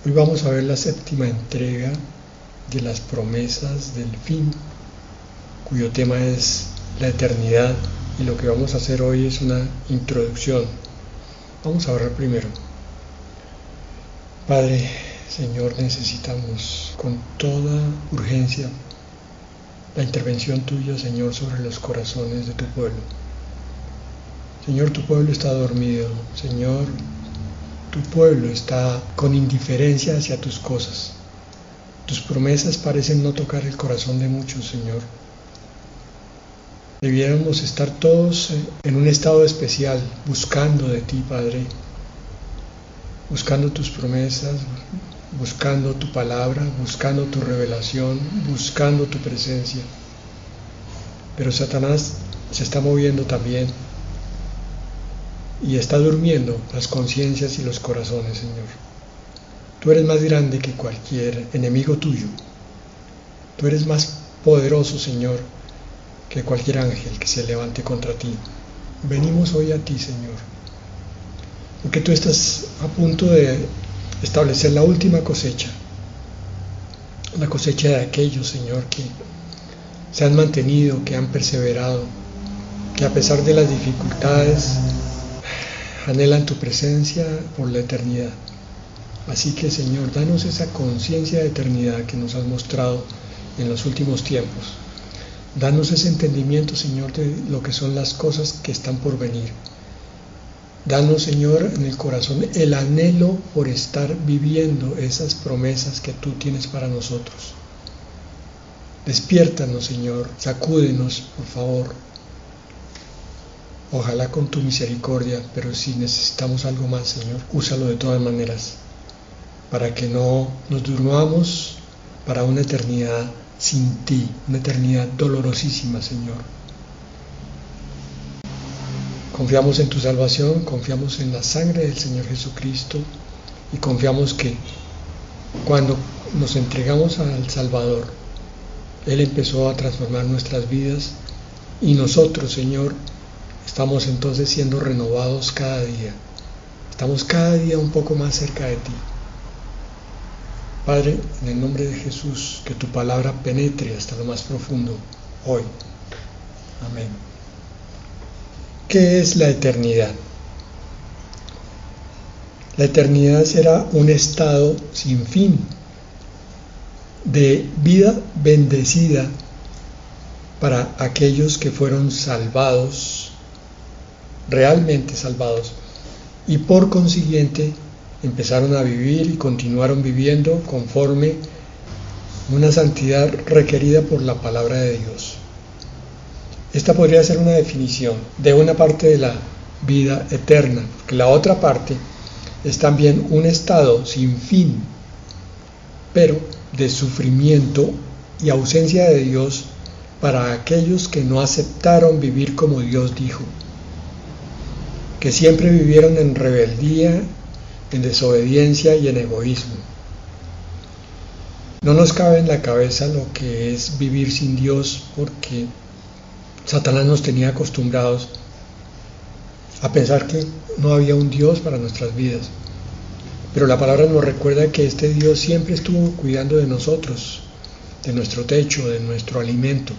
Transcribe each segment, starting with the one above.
Hoy vamos a ver la séptima entrega de las promesas del fin, cuyo tema es la eternidad, y lo que vamos a hacer hoy es una introducción. Vamos a orar primero. Padre, Señor, necesitamos con toda urgencia la intervención tuya, Señor, sobre los corazones de tu pueblo. Señor, tu pueblo está dormido. Señor, tu pueblo está con indiferencia hacia tus cosas. Tus promesas parecen no tocar el corazón de muchos, Señor. Debiéramos estar todos en un estado especial, buscando de ti, Padre, buscando tus promesas, buscando tu palabra, buscando tu revelación, buscando tu presencia. Pero Satanás se está moviendo también y está durmiendo las conciencias y los corazones, Señor. Tú eres más grande que cualquier enemigo tuyo. Tú eres más poderoso, Señor, que cualquier ángel que se levante contra ti. Venimos hoy a ti, Señor, porque tú estás a punto de establecer la última cosecha, la cosecha de aquellos, Señor, que se han mantenido, que han perseverado, que a pesar de las dificultades anhelan tu presencia por la eternidad. Así que, Señor, danos esa conciencia de eternidad que nos has mostrado en los últimos tiempos. Danos ese entendimiento, Señor, de lo que son las cosas que están por venir. Danos, Señor, en el corazón el anhelo por estar viviendo esas promesas que tú tienes para nosotros. Despiértanos, Señor, sacúdenos, por favor. Ojalá con tu misericordia, pero si necesitamos algo más, Señor, úsalo de todas maneras, para que no nos durmamos para una eternidad sin ti, una eternidad dolorosísima, Señor. Confiamos en tu salvación, confiamos en la sangre del Señor Jesucristo y confiamos que cuando nos entregamos al Salvador, Él empezó a transformar nuestras vidas y nosotros, Señor, estamos entonces siendo renovados cada día. Estamos cada día un poco más cerca de ti. Padre, en el nombre de Jesús, que tu palabra penetre hasta lo más profundo hoy. Amén. ¿Qué es la eternidad? La eternidad será un estado sin fin de vida bendecida para aquellos que fueron salvados, realmente salvados, y por consiguiente empezaron a vivir y continuaron viviendo conforme una santidad requerida por la palabra de Dios. Esta podría ser una definición de una parte de la vida eterna, porque la otra parte es también un estado sin fin, pero de sufrimiento y ausencia de Dios para aquellos que no aceptaron vivir como Dios dijo, que siempre vivieron en rebeldía, en desobediencia y en egoísmo. No nos cabe en la cabeza lo que es vivir sin Dios, porque Satanás nos tenía acostumbrados a pensar que no había un Dios para nuestras vidas. Pero la palabra nos recuerda que este Dios siempre estuvo cuidando de nosotros, de nuestro techo, de nuestro alimento.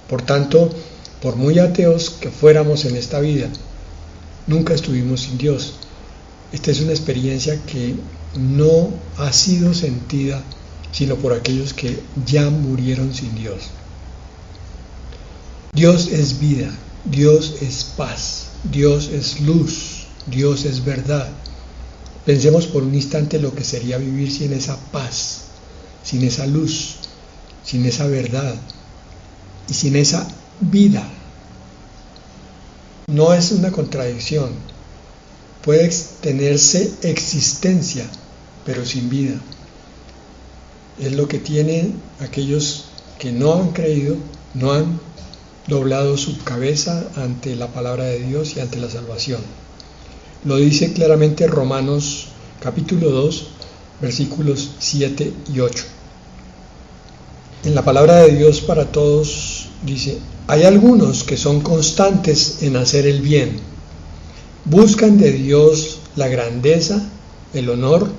Por tanto, por muy ateos que fuéramos en esta vida, nunca estuvimos sin Dios. Esta es una experiencia que no ha sido sentida sino por aquellos que ya murieron sin Dios. Dios es vida, Dios es paz, Dios es luz, Dios es verdad. Pensemos por un instante lo que sería vivir sin esa paz, sin esa luz, sin esa verdad y sin esa vida. No es una contradicción. Puede tenerse existencia, pero sin vida. Es lo que tienen aquellos que no han creído, no han doblado su cabeza ante la palabra de Dios y ante la salvación. Lo dice claramente Romanos capítulo 2, versículos 7 y 8. En la palabra de Dios para todos dice: hay algunos que son constantes en hacer el bien, buscan de Dios la grandeza, el honor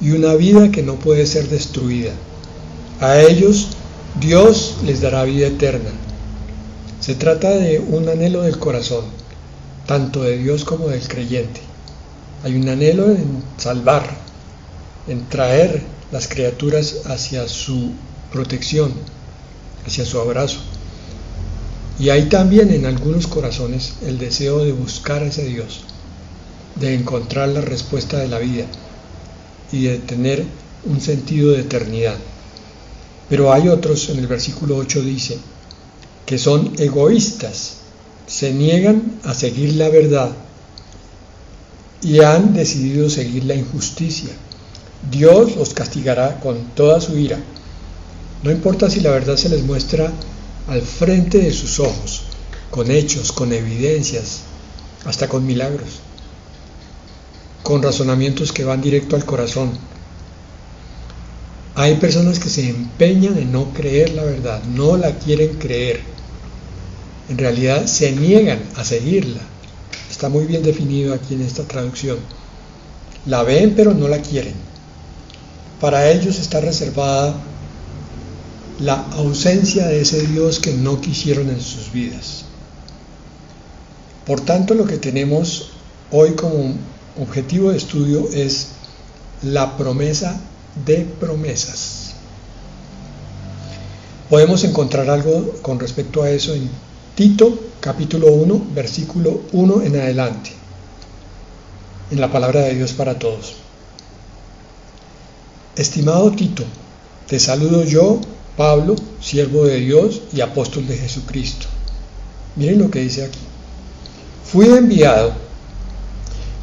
y una vida que no puede ser destruida. A ellos Dios les dará vida eterna. Se trata de un anhelo del corazón, tanto de Dios como del creyente. Hay un anhelo en salvar, en traer las criaturas hacia su protección, hacia su abrazo. Y hay también en algunos corazones el deseo de buscar a ese Dios, de encontrar la respuesta de la vida y de tener un sentido de eternidad. Pero hay otros, en el versículo 8 dice, que son egoístas, se niegan a seguir la verdad y han decidido seguir la injusticia. Dios los castigará con toda su ira. No importa si la verdad se les muestra al frente de sus ojos, con hechos, con evidencias, hasta con milagros, con razonamientos que van directo al corazón. Hay personas que se empeñan en no creer la verdad, no la quieren creer. En realidad se niegan a seguirla. Está muy bien definido aquí en esta traducción. La ven pero no la quieren. Para ellos está reservada la ausencia de ese Dios que no quisieron en sus vidas. Por tanto, lo que tenemos hoy como objetivo de estudio es la promesa de promesas. Podemos encontrar algo con respecto a eso en Tito, capítulo 1, versículo 1 en adelante, en la palabra de Dios para todos. Estimado Tito, te saludo yo, Pablo, siervo de Dios y apóstol de Jesucristo. Miren lo que dice aquí. Fui enviado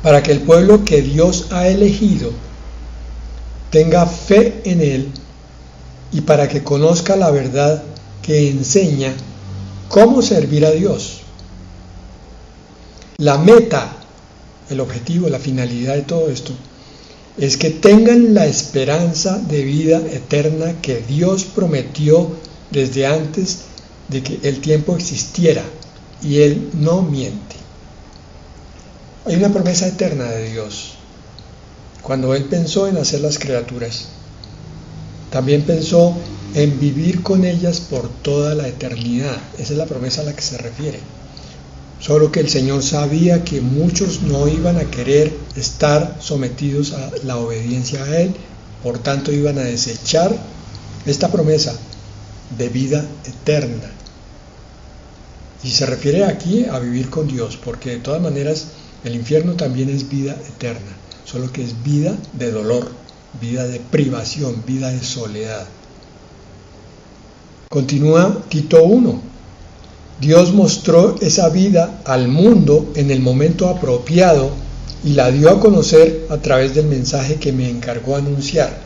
para que el pueblo que Dios ha elegido tenga fe en Él y para que conozca la verdad que enseña cómo servir a Dios. La meta, el objetivo, la finalidad de todo esto es que tengan la esperanza de vida eterna que Dios prometió desde antes de que el tiempo existiera, y Él no miente. Hay una promesa eterna de Dios. Cuando Él pensó en hacer las criaturas, también pensó en vivir con ellas por toda la eternidad. Esa es la promesa a la que se refiere. Solo que el Señor sabía que muchos no iban a querer estar sometidos a la obediencia a Él, por tanto iban a desechar esta promesa de vida eterna. Y se refiere aquí a vivir con Dios, porque de todas maneras el infierno también es vida eterna, solo que es vida de dolor, vida de privación, vida de soledad. Continúa Tito 1. Dios mostró esa vida al mundo en el momento apropiado y la dio a conocer a través del mensaje que me encargó anunciar.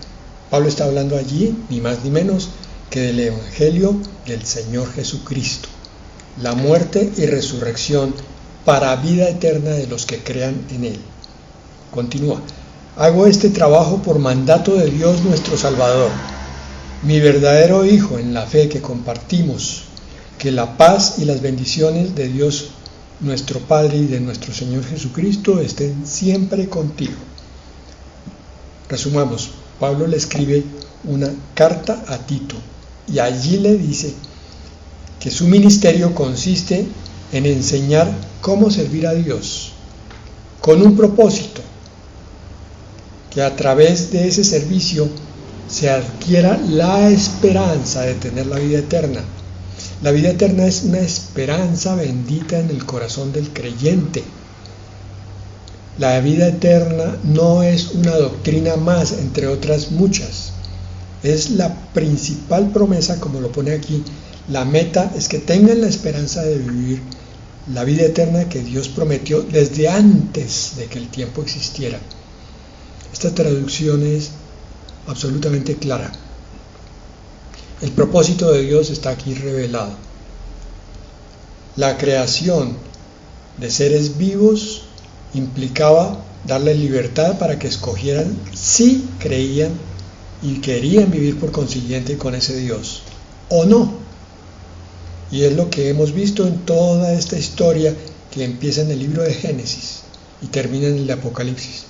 Pablo está hablando allí, ni más ni menos, que del Evangelio del Señor Jesucristo, la muerte y resurrección para vida eterna de los que crean en Él. Continúa. Hago este trabajo por mandato de Dios nuestro Salvador, mi verdadero Hijo en la fe que compartimos. Que la paz y las bendiciones de Dios nuestro Padre y de nuestro Señor Jesucristo estén siempre contigo. Resumamos, Pablo le escribe una carta a Tito y allí le dice que su ministerio consiste en enseñar cómo servir a Dios con un propósito, que a través de ese servicio se adquiera la esperanza de tener la vida eterna. La vida eterna es una esperanza bendita en el corazón del creyente. La vida eterna no es una doctrina más, entre otras muchas. Es la principal promesa, como lo pone aquí. La meta es que tengan la esperanza de vivir la vida eterna que Dios prometió desde antes de que el tiempo existiera. Esta traducción es absolutamente clara. El propósito de Dios está aquí revelado. La creación de seres vivos implicaba darle libertad para que escogieran si creían y querían vivir por consiguiente con ese Dios o no. Y es lo que hemos visto en toda esta historia que empieza en el libro de Génesis y termina en el de Apocalipsis.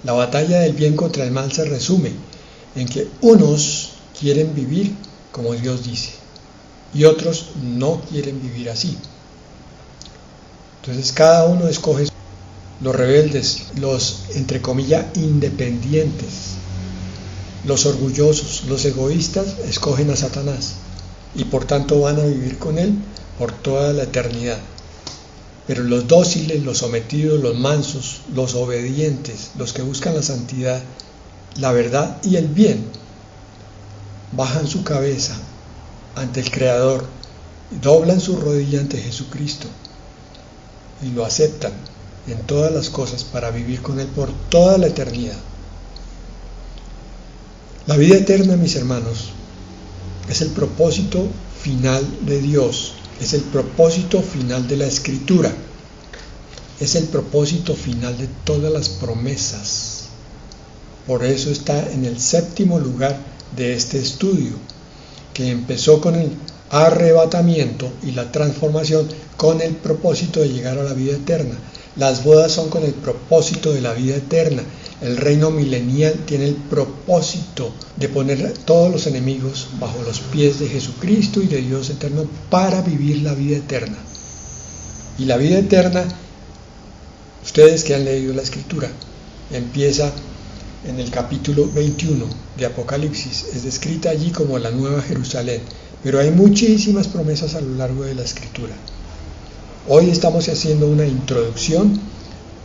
La batalla del bien contra el mal se resume en que unos quieren vivir como Dios dice y otros no quieren vivir así. Entonces cada uno escoge. Los rebeldes, los entre comillas independientes, los orgullosos, los egoístas escogen a Satanás y por tanto van a vivir con él por toda la eternidad. Pero los dóciles, los sometidos, los mansos, los obedientes, los que buscan la santidad, la verdad y el bien, bajan su cabeza ante el Creador, doblan su rodilla ante Jesucristo y lo aceptan en todas las cosas para vivir con Él por toda la eternidad. La vida eterna, mis hermanos, es el propósito final de Dios, es el propósito final de la Escritura, es el propósito final de todas las promesas. Por eso está en el 7º lugar de este estudio, que empezó con el arrebatamiento y la transformación con el propósito de llegar a la vida eterna. Las bodas son con el propósito de la vida eterna. El reino milenial tiene el propósito de poner a todos los enemigos bajo los pies de Jesucristo y de Dios eterno para vivir la vida eterna. Y la vida eterna, ustedes que han leído la Escritura, empieza en el capítulo 21 de Apocalipsis. Es descrita allí como la Nueva Jerusalén, pero hay muchísimas promesas a lo largo de la Escritura. Hoy estamos haciendo una introducción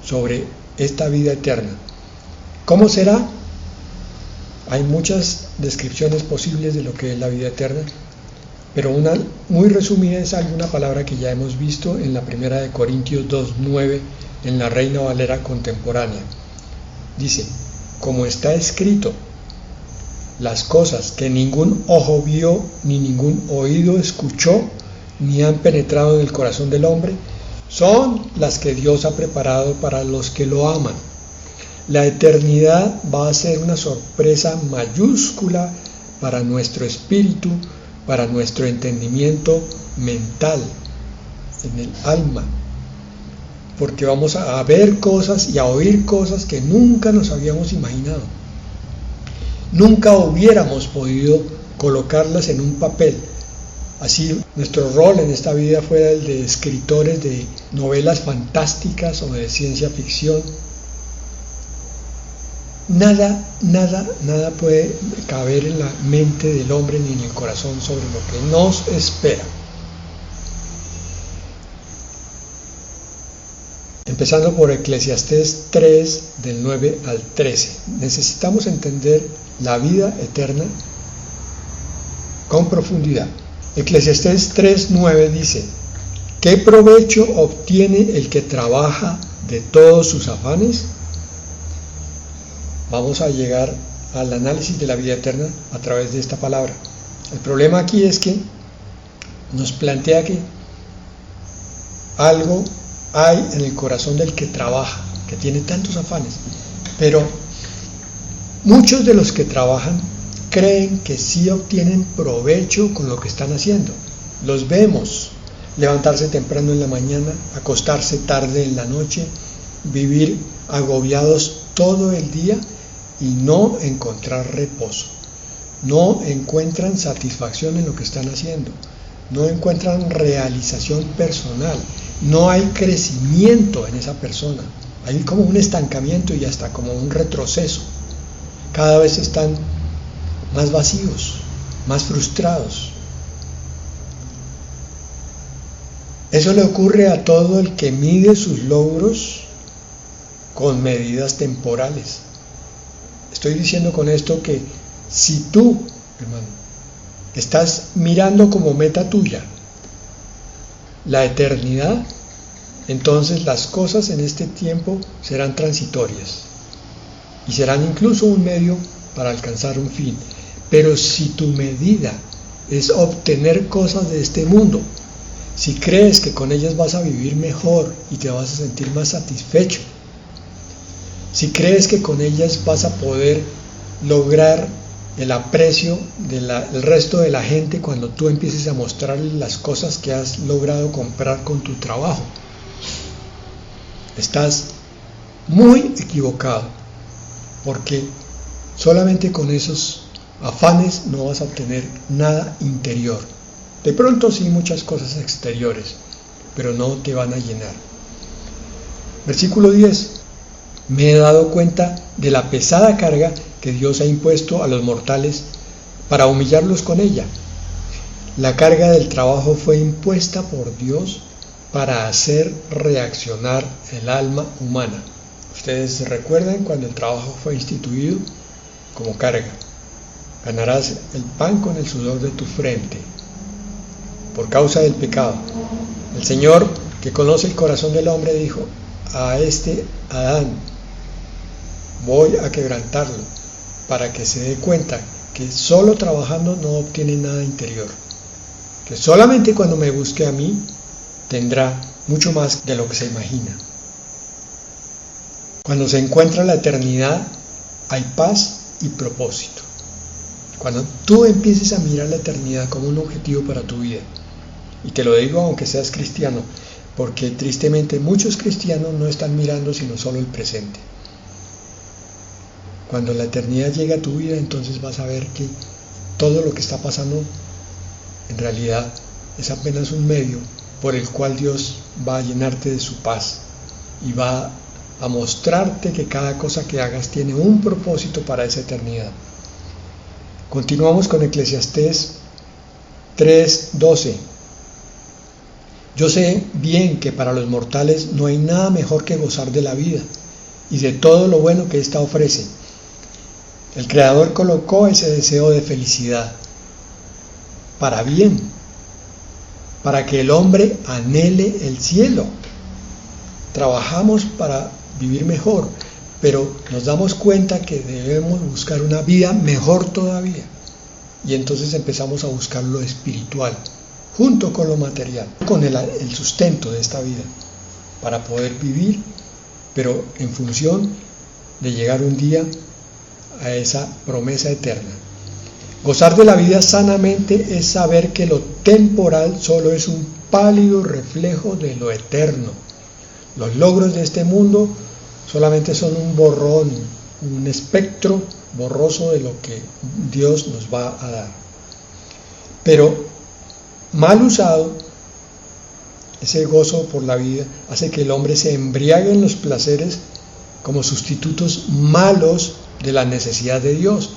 sobre esta vida eterna. ¿Cómo será? Hay muchas descripciones posibles de lo que es la vida eterna, pero una muy resumida es alguna palabra que ya hemos visto en la 1 de Corintios 2:9 en la Reina Valera contemporánea. Dice, como está escrito, las cosas que ningún ojo vio, ni ningún oído escuchó, ni han penetrado en el corazón del hombre, son las que Dios ha preparado para los que lo aman. La eternidad va a ser una sorpresa mayúscula para nuestro espíritu, para nuestro entendimiento mental, en el alma, porque vamos a ver cosas y a oír cosas que nunca nos habíamos imaginado. Nunca hubiéramos podido colocarlas en un papel. Así, nuestro rol en esta vida fuera el de escritores de novelas fantásticas o de ciencia ficción. Nada puede caber en la mente del hombre ni en el corazón sobre lo que nos espera. Empezando por Eclesiastés 3, del 9 al 13. Necesitamos entender la vida eterna con profundidad. Eclesiastés 3:9 dice, ¿qué provecho obtiene el que trabaja de todos sus afanes? Vamos a llegar al análisis de la vida eterna a través de esta palabra. El problema aquí es que nos plantea que algo hay en el corazón del que trabaja, que tiene tantos afanes, pero muchos de los que trabajan creen que sí obtienen provecho con lo que están haciendo. Los vemos levantarse temprano en la mañana, acostarse tarde en la noche, vivir agobiados todo el día y no encontrar reposo. No encuentran satisfacción en lo que están haciendo, no encuentran realización personal, no hay crecimiento en esa persona. Hay como un estancamiento y hasta como un retroceso. Cada vez están más vacíos, más frustrados. Eso le ocurre a todo el que mide sus logros con medidas temporales. Estoy diciendo con esto que si tú, hermano, estás mirando como meta tuya la eternidad, entonces las cosas en este tiempo serán transitorias y serán incluso un medio para alcanzar un fin. Pero si tu medida es obtener cosas de este mundo, si crees que con ellas vas a vivir mejor y te vas a sentir más satisfecho, si crees que con ellas vas a poder lograr el aprecio del resto de la gente cuando tú empieces a mostrarles las cosas que has logrado comprar con tu trabajo, estás muy equivocado. porque solamente con esos afanes no vas a obtener nada interior. De pronto sí muchas cosas exteriores, pero no te van a llenar. Versículo 10. Me he dado cuenta de la pesada carga que Dios ha impuesto a los mortales para humillarlos con ella. La carga del trabajo fue impuesta por Dios para hacer reaccionar el alma humana. Ustedes recuerdan cuando el trabajo fue instituido como carga. Ganarás el pan con el sudor de tu frente, por causa del pecado. El Señor, que conoce el corazón del hombre, dijo a este Adán: voy a quebrantarlo para que se dé cuenta que solo trabajando no obtiene nada interior, que solamente cuando me busque a mí tendrá mucho más de lo que se imagina. Cuando se encuentra la eternidad hay paz y propósito. Cuando tú empieces a mirar la eternidad como un objetivo para tu vida, y te lo digo aunque seas cristiano, porque tristemente muchos cristianos no están mirando sino solo el presente. Cuando la eternidad llegue a tu vida, entonces vas a ver que todo lo que está pasando en realidad es apenas un medio por el cual Dios va a llenarte de su paz y va a mostrarte que cada cosa que hagas tiene un propósito para esa eternidad. Continuamos con Eclesiastés 3:12. Yo sé bien que para los mortales no hay nada mejor que gozar de la vida y de todo lo bueno que ésta ofrece. El Creador colocó ese deseo de felicidad para bien, para que el hombre anhele el cielo. Trabajamos para vivir mejor, pero nos damos cuenta que debemos buscar una vida mejor todavía. Y entonces empezamos a buscar lo espiritual, junto con lo material, con el sustento de esta vida, para poder vivir, pero en función de llegar un día a esa promesa eterna. Gozar de la vida sanamente es saber que lo temporal solo es un pálido reflejo de lo eterno. Los logros de este mundo solamente son un borrón, un espectro borroso de lo que Dios nos va a dar. Pero mal usado, ese gozo por la vida hace que el hombre se embriague en los placeres como sustitutos malos de la necesidad de Dios.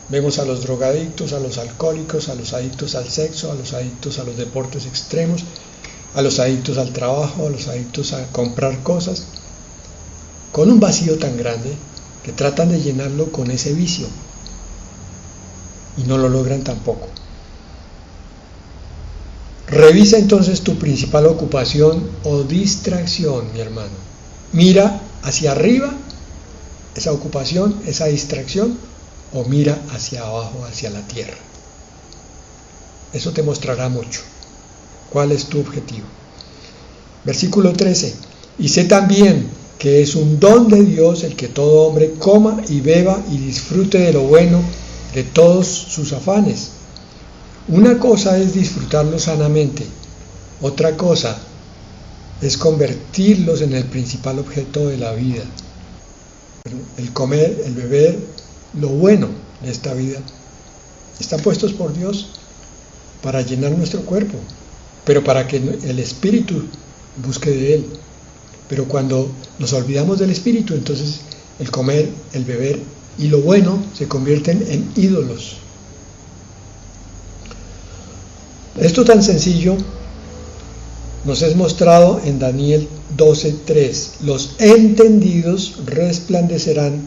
Vemos a los drogadictos, a los alcohólicos, a los adictos al sexo, a los adictos a los deportes extremos, a los adictos al trabajo, a los adictos a comprar cosas, con un vacío tan grande que tratan de llenarlo con ese vicio y no lo logran tampoco. Revisa entonces tu principal ocupación o distracción, mi hermano. Mira hacia arriba esa ocupación, esa distracción, o mira hacia abajo, hacia la tierra. Eso te mostrará mucho. ¿Cuál es tu objetivo? Versículo 13. Y sé también que es un don de Dios el que todo hombre coma y beba y disfrute de lo bueno de todos sus afanes. Una cosa es disfrutarlos sanamente, otra cosa es convertirlos en el principal objeto de la vida. El comer, el beber, lo bueno de esta vida, están puestos por Dios para llenar nuestro cuerpo, pero para que el espíritu busque de Él. Pero cuando nos olvidamos del espíritu, entonces el comer, el beber y lo bueno se convierten en ídolos. Esto tan sencillo nos es mostrado en Daniel 12:3. Los entendidos resplandecerán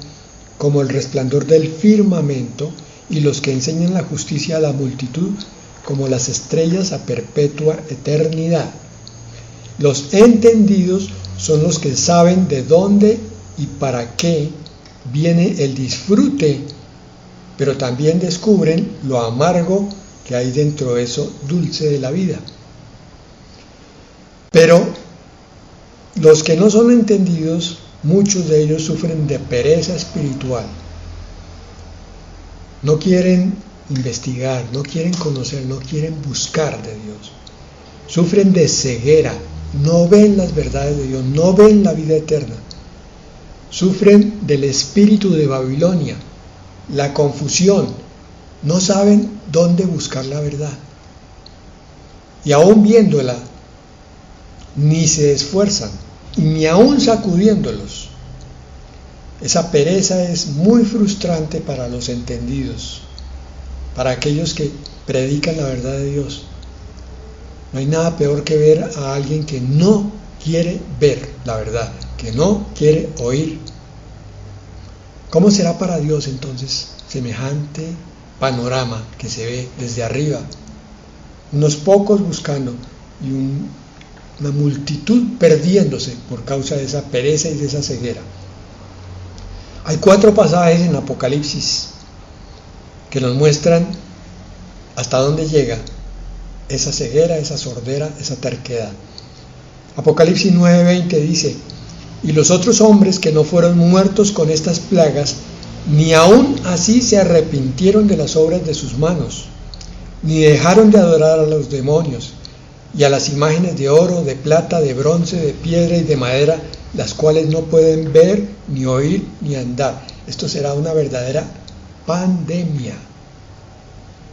como el resplandor del firmamento, y los que enseñan la justicia a la multitud como las estrellas a perpetua eternidad. Los entendidos son los que saben de dónde y para qué viene el disfrute, pero también descubren lo amargo que hay dentro de eso dulce de la vida. Pero los que no son entendidos, muchos de ellos sufren de pereza espiritual. No quieren investigar, no quieren conocer, no quieren buscar de Dios. Sufren de ceguera, no ven las verdades de Dios, no ven la vida eterna. sufren del espíritu de Babilonia, la confusión, no saben dónde buscar la verdad. Y aún viéndola, ni se esfuerzan, y ni aún sacudiéndolos. Esa pereza es muy frustrante para los entendidos, para aquellos que predican la verdad de Dios. No hay nada peor que ver a alguien que no quiere ver la verdad, que no quiere oír. ¿Cómo será para Dios entonces semejante panorama que se ve desde arriba? Unos pocos buscando y una multitud perdiéndose por causa de esa pereza y de esa ceguera. Hay 4 pasajes en Apocalipsis que nos muestran hasta dónde llega esa ceguera, esa sordera, esa terquedad. Apocalipsis 9:20 dice: y los otros hombres que no fueron muertos con estas plagas, ni aún así se arrepintieron de las obras de sus manos, ni dejaron de adorar a los demonios y a las imágenes de oro, de plata, de bronce, de piedra y de madera, las cuales no pueden ver, ni oír, ni andar. Esto será una verdadera pandemia.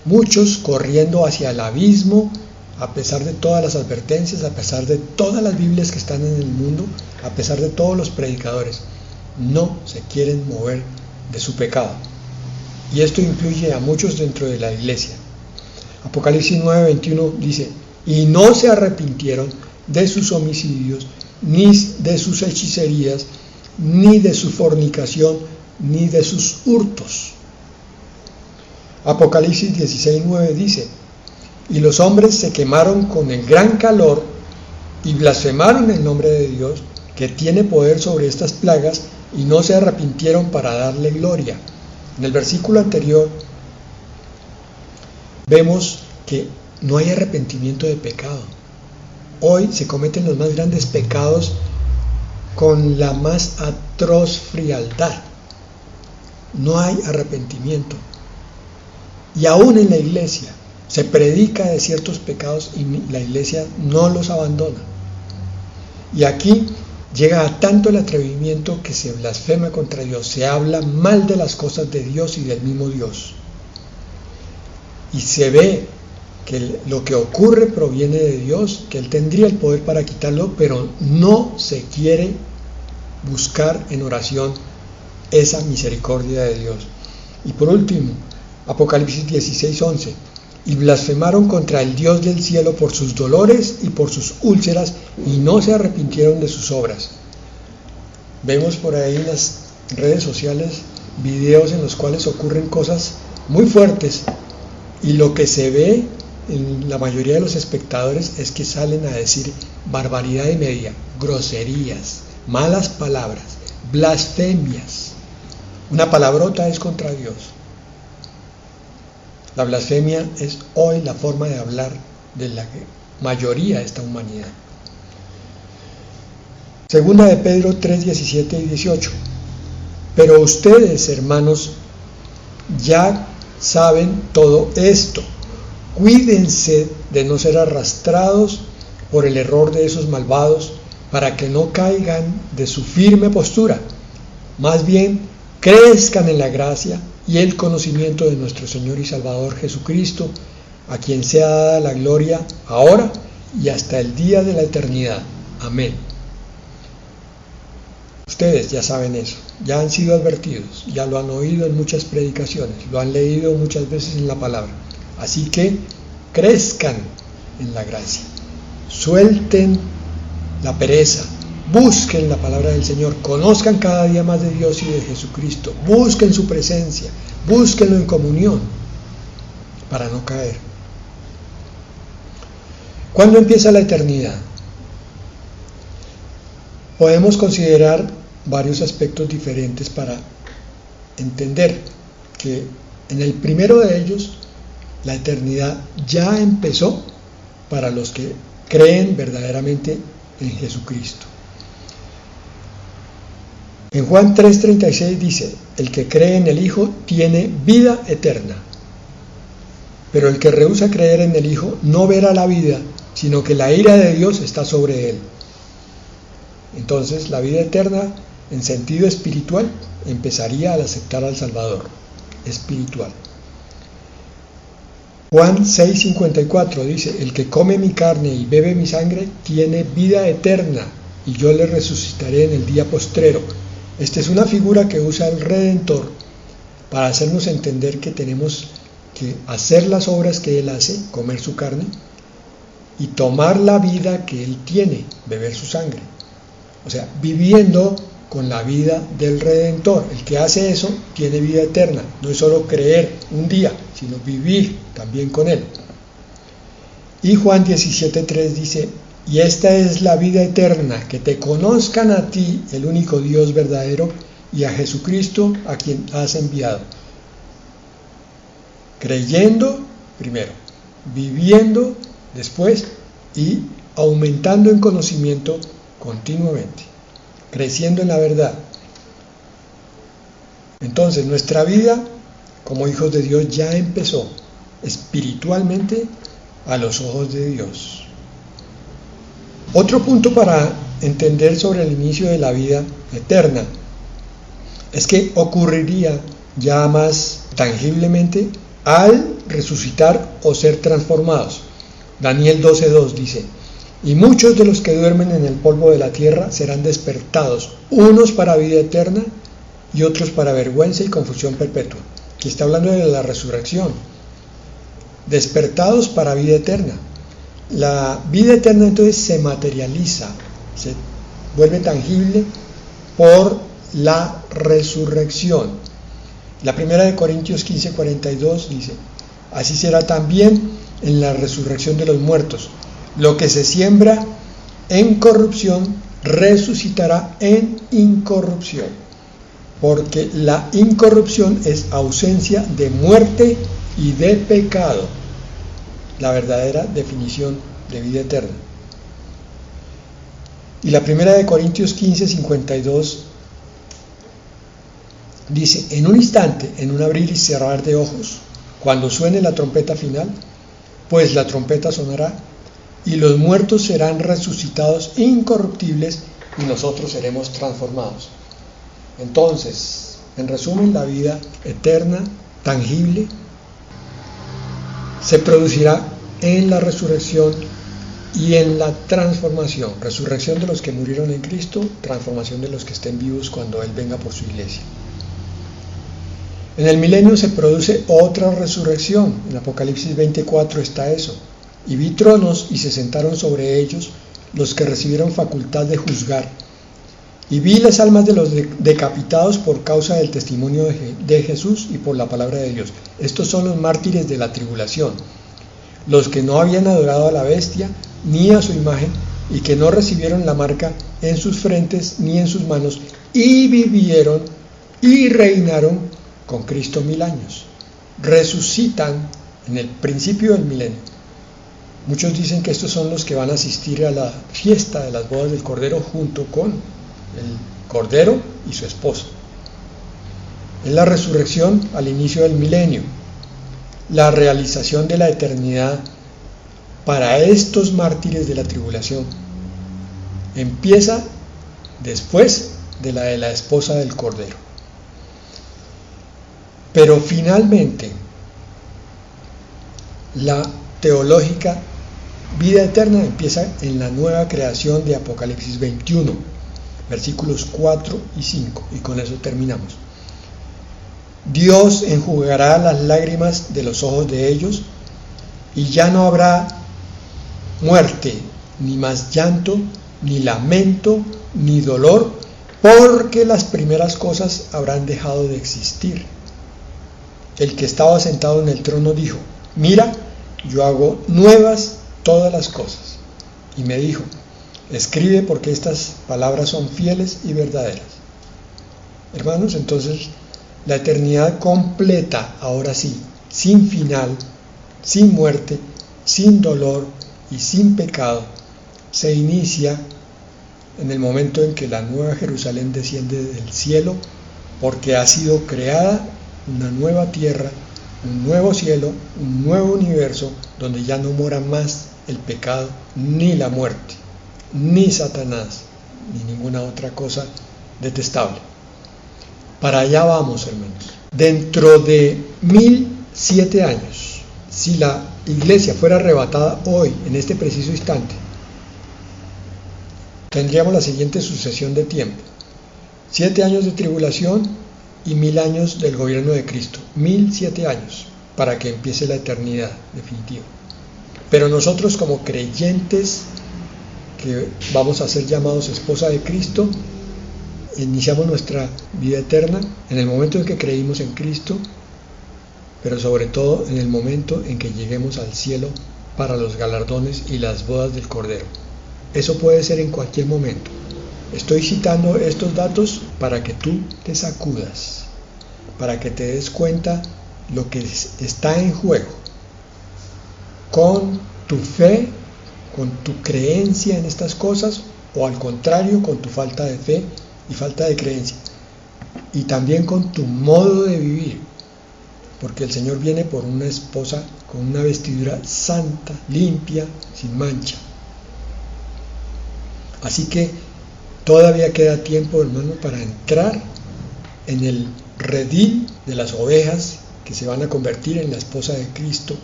Muchos corriendo hacia el abismo, a pesar de todas las advertencias, a pesar de todas las Biblias que están en el mundo, a pesar de todos los predicadores, no se quieren mover de su pecado. Y esto incluye a muchos dentro de la iglesia. Apocalipsis 9:21 dice: y no se arrepintieron de sus homicidios, ni de sus hechicerías, ni de su fornicación, ni de sus hurtos. Apocalipsis 16:9 dice: y los hombres se quemaron con el gran calor y blasfemaron el nombre de Dios, que tiene poder sobre estas plagas, y no se arrepintieron para darle gloria. En el versículo anterior vemos que no hay arrepentimiento de pecado. Hoy se cometen los más grandes pecados con la más atroz frialdad. No hay arrepentimiento. Y aún en la iglesia se predica de ciertos pecados y la iglesia no los abandona. Y aquí llega a tanto el atrevimiento que se blasfema contra Dios, se habla mal de las cosas de Dios y del mismo Dios. Y se ve que lo que ocurre proviene de Dios, que Él tendría el poder para quitarlo, pero no se quiere buscar en oración esa misericordia de Dios. Y por último, Apocalipsis 16:11: y blasfemaron contra el Dios del cielo por sus dolores y por sus úlceras, y no se arrepintieron de sus obras. Vemos por ahí en las redes sociales videos en los cuales ocurren cosas muy fuertes, y lo que se ve en la mayoría de los espectadores es que salen a decir barbaridad y media, groserías, malas palabras, blasfemias. Una palabrota es contra Dios. La blasfemia es hoy la forma de hablar de la mayoría de esta humanidad. Segunda de Pedro 3:17 y 18. Pero ustedes, hermanos, ya saben todo esto. Cuídense de no ser arrastrados por el error de esos malvados, para que no caigan de su firme postura. Más bien, crezcan en la gracia y el conocimiento de nuestro Señor y Salvador Jesucristo, a quien sea dada la gloria ahora y hasta el día de la eternidad. Amén. Ustedes ya saben eso, ya han sido advertidos, ya lo han oído en muchas predicaciones, lo han leído muchas veces en la palabra. Así que crezcan en la gracia, suelten la pereza, busquen la palabra del Señor, conozcan cada día más de Dios y de Jesucristo, busquen su presencia, búsquenlo en comunión para no caer. ¿Cuándo empieza la eternidad? Podemos considerar varios aspectos diferentes para entender que en el primero de ellos la eternidad ya empezó para los que creen verdaderamente en Jesucristo. En Juan 3:36 dice: el que cree en el Hijo tiene vida eterna, pero el que rehúsa creer en el Hijo no verá la vida, sino que la ira de Dios está sobre él. Entonces la vida eterna en sentido espiritual, empezaría al aceptar al Salvador espiritual. Juan 6:54 dice: el que come mi carne y bebe mi sangre tiene vida eterna, y yo le resucitaré en el día postrero. Esta es una figura que usa el Redentor para hacernos entender que tenemos que hacer las obras que Él hace, comer su carne, y tomar la vida que Él tiene, beber su sangre. O sea, viviendo con la vida del Redentor. El que hace eso tiene vida eterna. No es solo creer un día, sino vivir también con Él. Y Juan 17:3 dice: y esta es la vida eterna, que te conozcan a ti, el único Dios verdadero, y a Jesucristo, a quien has enviado. Creyendo primero, viviendo después y aumentando en conocimiento continuamente, creciendo en la verdad. Entonces nuestra vida como hijos de Dios ya empezó espiritualmente a los ojos de Dios. Otro punto para entender sobre el inicio de la vida eterna es que ocurriría ya más tangiblemente al resucitar o ser transformados. Daniel 12:2 dice: y muchos de los que duermen en el polvo de la tierra serán despertados, unos para vida eterna y otros para vergüenza y confusión perpetua. Aquí está hablando de la resurrección. Despertados para vida eterna. La vida eterna entonces se materializa, se vuelve tangible por la resurrección. La primera de Corintios 15:42 dice: así será también en la resurrección de los muertos. Lo que se siembra en corrupción resucitará en incorrupción, porque la incorrupción es ausencia de muerte y de pecado, la verdadera definición de vida eterna. Y la primera de Corintios 15:52 dice: en un instante, en un abrir y cerrar de ojos, cuando suene la trompeta final, pues la trompeta sonará, y los muertos serán resucitados incorruptibles, y nosotros seremos transformados. Entonces, en resumen, la vida eterna, tangible, se producirá en la resurrección y en la transformación. Resurrección de los que murieron en Cristo, transformación de los que estén vivos cuando Él venga por su iglesia. En el milenio se produce otra resurrección. En Apocalipsis 24 está eso. Y vi tronos y se sentaron sobre ellos los que recibieron facultad de juzgar. Y vi las almas de los decapitados por causa del testimonio de Jesús y por la palabra de Dios. Estos son los mártires de la tribulación, los que no habían adorado a la bestia ni a su imagen, y que no recibieron la marca en sus frentes ni en sus manos, y vivieron y reinaron con Cristo 1000 años. Resucitan en el principio del milenio. Muchos dicen que estos son los que van a asistir a la fiesta de las bodas del Cordero junto con el Cordero y su esposa. Es la resurrección al inicio del milenio, la realización de la eternidad para estos mártires de la tribulación. Empieza después de la esposa del Cordero. Pero finalmente, la teológica vida eterna empieza en la nueva creación de Apocalipsis 21, versículos 4 y 5, y con eso terminamos. Dios enjugará las lágrimas de los ojos de ellos, y ya no habrá muerte, ni más llanto, ni lamento, ni dolor, porque las primeras cosas habrán dejado de existir. El que estaba sentado en el trono dijo: mira, yo hago nuevas todas las cosas. Y me dijo: escribe, porque estas palabras son fieles y verdaderas. Hermanos, entonces la eternidad completa, ahora sí, sin final, sin muerte, sin dolor y sin pecado, se inicia en el momento en que la nueva Jerusalén desciende del cielo, porque ha sido creada una nueva tierra, un nuevo cielo, un nuevo universo, donde ya no mora más el pecado, ni la muerte, ni Satanás, ni ninguna otra cosa detestable. Para allá vamos, hermanos. Dentro de 1007 años, si la iglesia fuera arrebatada hoy, en este preciso instante, tendríamos la siguiente sucesión de tiempo: 7 años de tribulación y 1000 años del gobierno de Cristo. 1007 años para que empiece la eternidad definitiva. Pero nosotros, como creyentes que vamos a ser llamados esposa de Cristo, iniciamos nuestra vida eterna en el momento en que creímos en Cristo, pero sobre todo en el momento en que lleguemos al cielo para los galardones y las bodas del Cordero. Eso puede ser en cualquier momento. Estoy citando estos datos para que tú te sacudas, para que te des cuenta lo que está en juego con tu fe, con tu creencia en estas cosas, o al contrario, con tu falta de fe y falta de creencia, y también con tu modo de vivir, porque el Señor viene por una esposa con una vestidura santa, limpia, sin mancha. Así que todavía queda tiempo, hermano, para entrar en el redil de las ovejas que se van a convertir en la esposa de Cristo,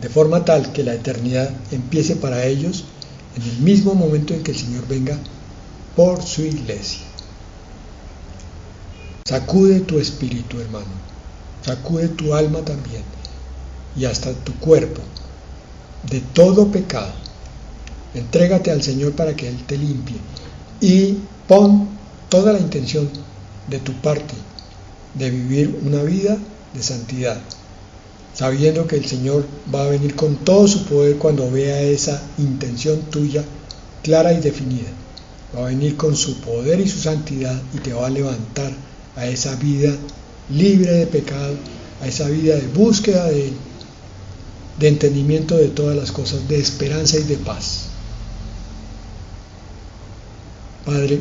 de forma tal que la eternidad empiece para ellos en el mismo momento en que el Señor venga por su iglesia. Sacude tu espíritu, hermano, sacude tu alma también, y hasta tu cuerpo, de todo pecado. Entrégate al Señor para que Él te limpie, y pon toda la intención de tu parte de vivir una vida de santidad, sabiendo que el Señor va a venir con todo su poder cuando vea esa intención tuya clara y definida. Va a venir con su poder y su santidad y te va a levantar a esa vida libre de pecado, a esa vida de búsqueda de Él, de entendimiento de todas las cosas, de esperanza y de paz. Padre,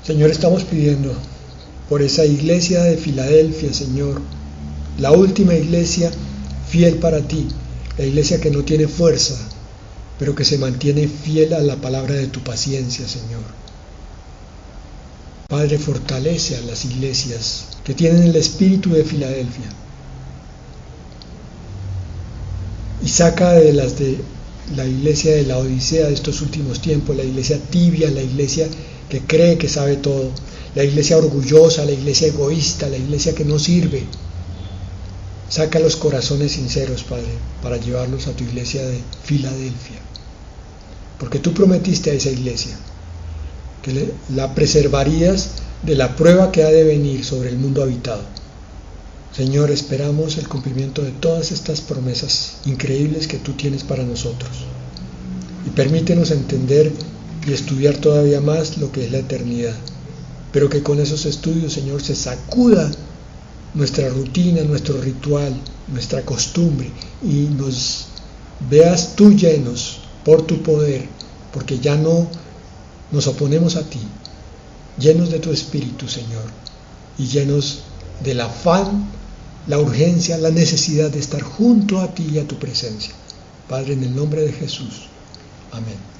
Señor, estamos pidiendo por esa iglesia de Filadelfia, Señor, la última iglesia fiel para ti, la iglesia que no tiene fuerza, pero que se mantiene fiel a la palabra de tu paciencia, Señor. Padre, fortalece a las iglesias que tienen el espíritu de Filadelfia y saca de las de la iglesia de la Odisea de estos últimos tiempos, la iglesia tibia, la iglesia que cree que sabe todo, la iglesia orgullosa, la iglesia egoísta, la iglesia que no sirve. Saca los corazones sinceros, Padre, para llevarlos a tu iglesia de Filadelfia, porque tú prometiste a esa iglesia que la preservarías de la prueba que ha de venir sobre el mundo habitado. Señor, esperamos el cumplimiento de todas estas promesas increíbles que tú tienes para nosotros, y permítenos entender y estudiar todavía más lo que es la eternidad, pero que con esos estudios, Señor, se sacuda nuestra rutina, nuestro ritual, nuestra costumbre, y nos veas tú llenos por tu poder, porque ya no nos oponemos a ti, llenos de tu espíritu, Señor, y llenos del afán, la urgencia, la necesidad de estar junto a ti y a tu presencia. Padre, en el nombre de Jesús. Amén.